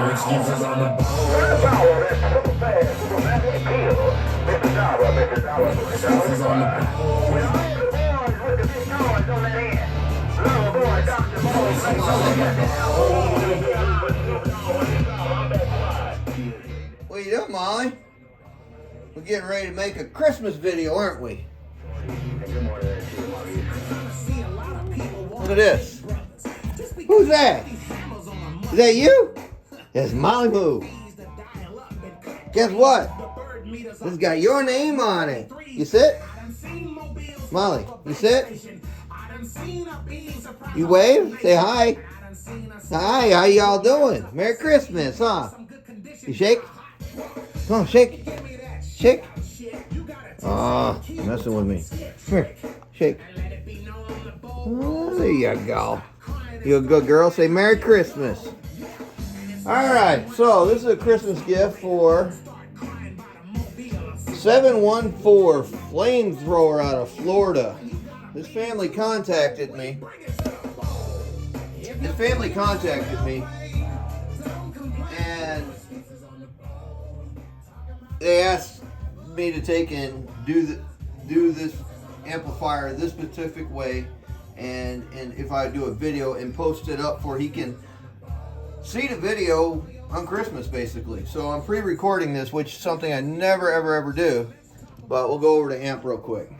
excuses on the board. Excuses on the What you doing, Molly? We're getting ready to make a Christmas video, aren't we? Look at this. Who's that? Is that you? That's Molly Moo. Guess what? This got your name on it. You sit? Molly, you sit? You wave? Say hi. Hi, how y'all doing? Merry Christmas, huh? You shake? Come on, shake. Shake. Oh, you're messing with me. Come here, shake. Oh, there you go. You a good girl? Say Merry Christmas. Alright, so this is a Christmas gift for 714 Flamethrower out of Florida. This family contacted me. And they asked me to take and do this amplifier this specific way, and if I do a video and post it up for he can see the video on Christmas, basically. So I'm pre-recording this, which is something I never ever do, but we'll go over to amp real quick.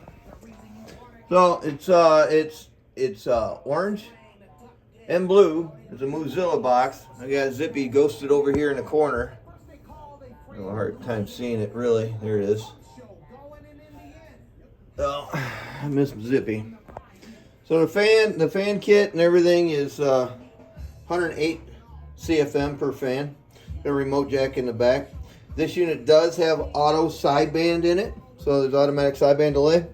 So it's orange and blue. It's a Mozilla box. I got Zippy ghosted over here in the corner. I have a hard time seeing it, really. There it is. Oh, I miss Zippy. So the fan kit and everything is 108 CFM per fan. Got a remote jack in the back. This unit does have auto sideband in it, so there's automatic sideband delay.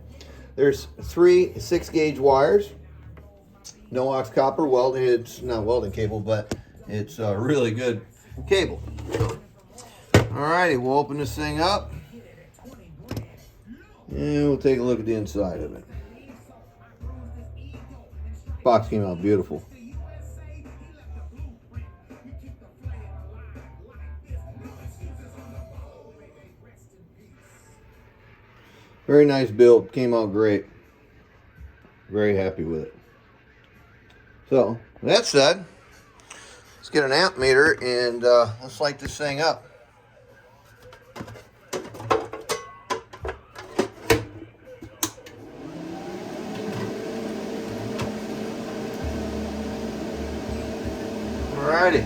There's 3 6-gauge wires. No aux copper welding. It's not welding cable, but it's a really good cable. Alrighty, we'll open this thing up and we'll take a look at the inside of it. Box came out beautiful. Very nice build, came out great. Very happy with it. So, that said, let's get an amp meter and let's light this thing up. Alrighty.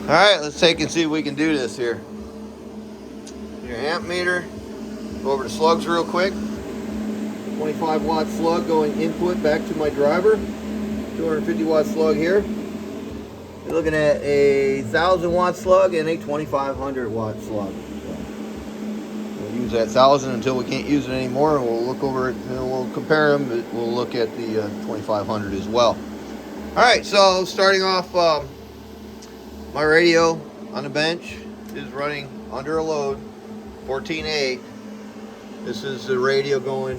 Alright, let's take and see if we can do this here. Your amp meter. Go over to slugs real quick. 25 watt slug going input back to my driver. 250 watt slug here. You're looking at a 1000 watt slug and a 2500 watt slug. We'll use that 1000 until we can't use it anymore, and we'll look over it and we'll compare them. But we'll look at the 2500 as well. Alright, so starting off, my radio on the bench is running under a load, 14A. This is the radio going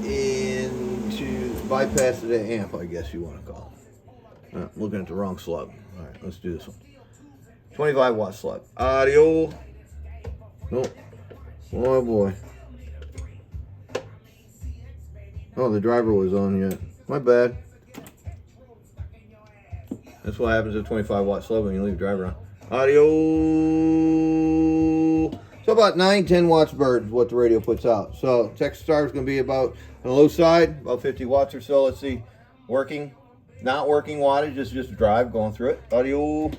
into bypass of the amp, I guess you want to call it. I'm looking at the wrong slug. All right, let's do this one. 25 watt slug. Audio. Nope. Oh boy. Oh, the driver was on yet. My bad. That's what happens at 25 watt slug when you leave the driver on. Audio. So about 9-10 watts bird is what the radio puts out. So Texas Star is going to be about on the low side, about 50 watts or so. Let's see, working, not working wattage, just a drive going through it. Audio.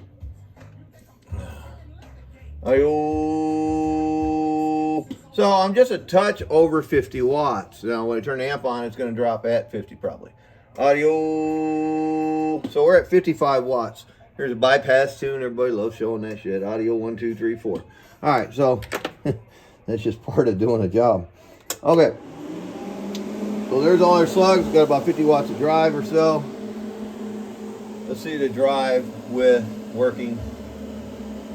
So I'm just a touch over 50 watts. Now when I turn the amp on, it's going to drop at 50 probably. Audio. So we're at 55 watts. Here's a bypass tune. Everybody loves showing that shit. Audio 1, 2, 3, 4. All right, so that's just part of doing a job. Okay. So there's all our slugs. Got about 50 watts of drive or so. Let's see the drive with working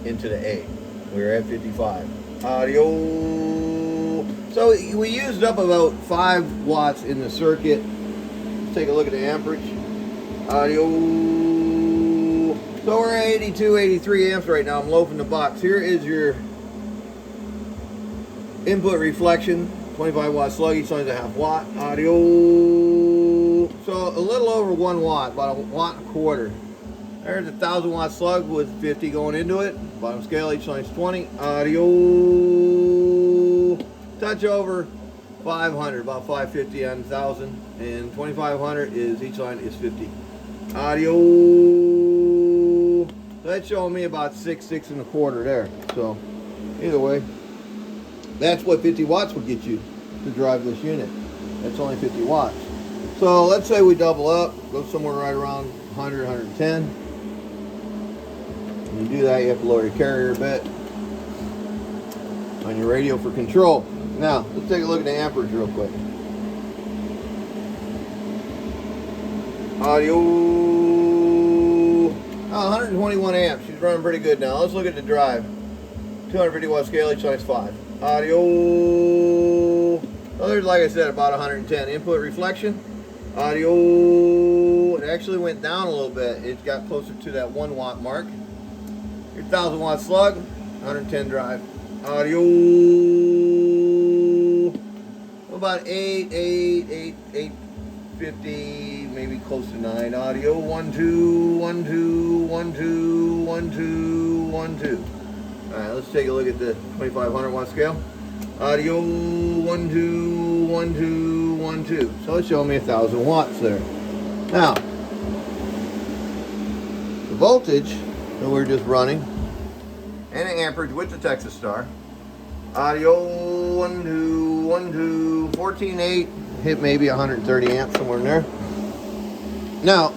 into the A. We're at 55. Audio. So we used up about 5 watts in the circuit. Let's take a look at the amperage. Audio. So we're at 82, 83 amps right now. I'm loafing the box. Here is your input reflection. 25 watt slug, each line's a half watt. Audio. So a little over 1 watt, about 1.25 watts. There's a 1,000 watt slug with 50 going into it. Bottom scale, each line's 20. Audio. Touch over 500, about 550 on 1,000, and 2,500 is each line is 50. Audio. That's showing me about 6.25 there. So either way, that's what 50 watts will get you to drive this unit. That's only 50 watts. So let's say we double up, go somewhere right around 100, 110. When you do that, you have to lower your carrier a bit on your radio for control. Now, let's take a look at the amperage real quick. Audio. 121 amps. She's running pretty good now. Let's look at the drive. 250 watt scale, each line's 5. Audio. Well, there's, like I said, about 110. Input reflection. Audio. It actually went down a little bit. It got closer to that 1 watt mark. Your 1,000 watt slug, 110 drive. Audio. About 850, maybe close to 9. Audio. 1 2 1 2 1 2 1 2 1 2. All right, let's take a look at the 2,500 watt scale. Audio. 1 2 1 2 1 2. So it's showing me 1,000 watts there. Now, the voltage that we're just running and the amperage with the Texas Star. Audio. 1 2 1 2 14.8, hit maybe 130 amps somewhere in there. Now,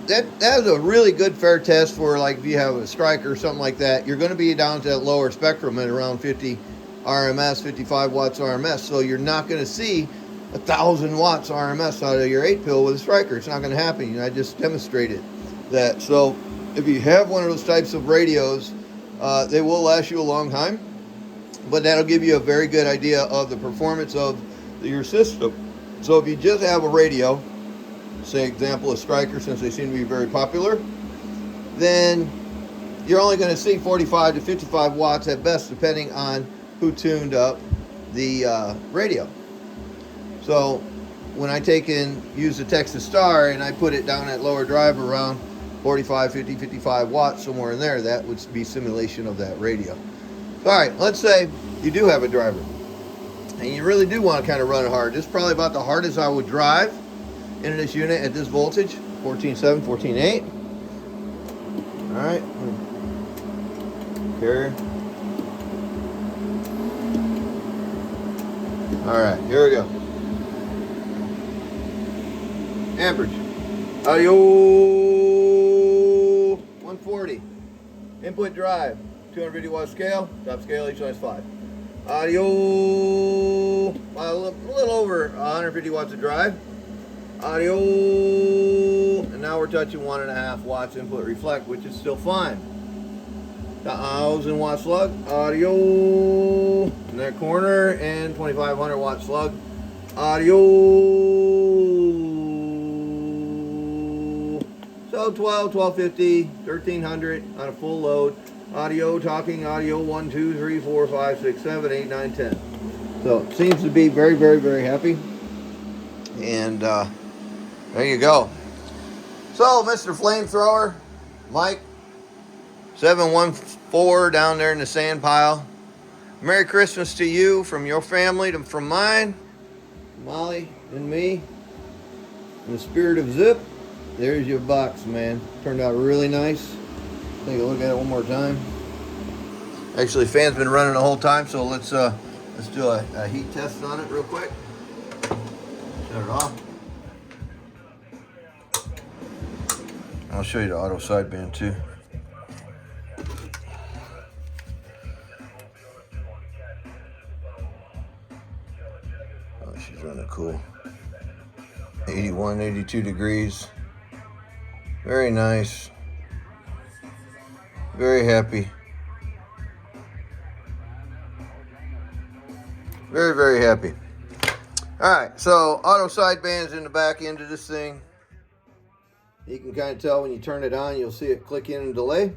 that is a really good fair test for, like, if you have a striker or something like that. You're going to be down to that lower spectrum at around 50 RMS, 55 watts RMS. So you're not going to see 1,000 watts RMS out of your 8-pill with a striker. It's not going to happen. I just demonstrated that. So if you have one of those types of radios, they will last you a long time, but that'll give you a very good idea of the performance of your system. So if you just have a radio, say example a striker, since they seem to be very popular, then you're only going to see 45 to 55 watts at best, depending on who tuned up the radio. So when I use the Texas Star and I put it down at lower drive around 45, 50, 55 watts, somewhere in there, that would be simulation of that radio. All right, let's say you do have a driver and you really do want to kind of run it hard. This is probably about the hardest I would drive in this unit at this voltage, 14.7, 14.8. All right, carrier. All right, here we go. Amperage. Audio. 140. Input drive. 250 watt scale. Top scale, each line's 5. Audio. A little over 150 watts of drive. Audio. And now we're touching 1.5 watts input reflect, which is still fine. 1,000 watt slug. Audio. In that corner, and 2,500 watt slug. Audio. So 12, 1250, 1,300 on a full load. Audio, talking audio, 1, 2, 3, 4, 5, 6, 7, 8, 9, 10. So it seems to be very, very, very happy. And there you go. So Mr. Flamethrower, Mike, 714 down there in the sand pile. Merry Christmas to you, from your family to from mine, Molly and me. In the spirit of Zip, there's your box, man. Turned out really nice. Take a look at it one more time. Actually, fan's been running the whole time, so let's do a heat test on it real quick. Shut it off. I'll show you the auto sideband too. Oh, she's running cool. 81, 82 degrees. Very nice. Very happy. Very, very happy. All right, so auto sideband's in the back end of this thing. You can kind of tell when you turn it on, you'll see it click in and delay.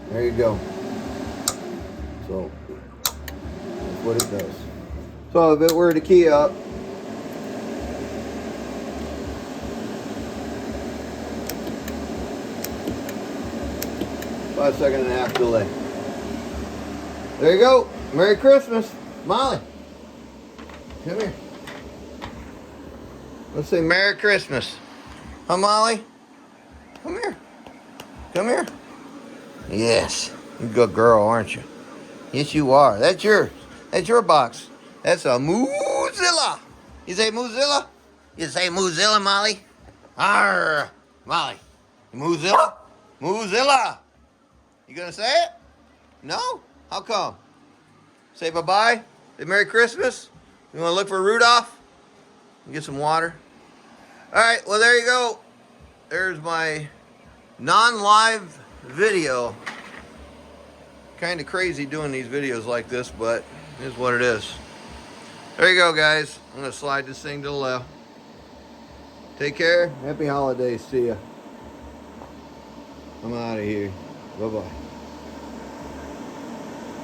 There you go. So that's what it does. So if it were to key up, about a second and a half delay. There you go. Merry Christmas. Molly, come here. Let's say Merry Christmas. Huh, Molly? Come here. Come here. Yes. You're a good girl, aren't you? Yes, you are. That's yours. That's your box. That's a Moozilla. You say Moozilla? You say Moozilla, Molly? Arr. Molly. Moozilla? Moozilla. You gonna say it? No? How come? Say bye-bye? Say Merry Christmas? You wanna look for Rudolph? Get some water? Alright, well there you go. There's my non-live video. Kind of crazy doing these videos like this, but it is what it is. There you go, guys. I'm going to slide this thing to the left. Take care. Happy holidays to you. I'm out of here. Bye-bye.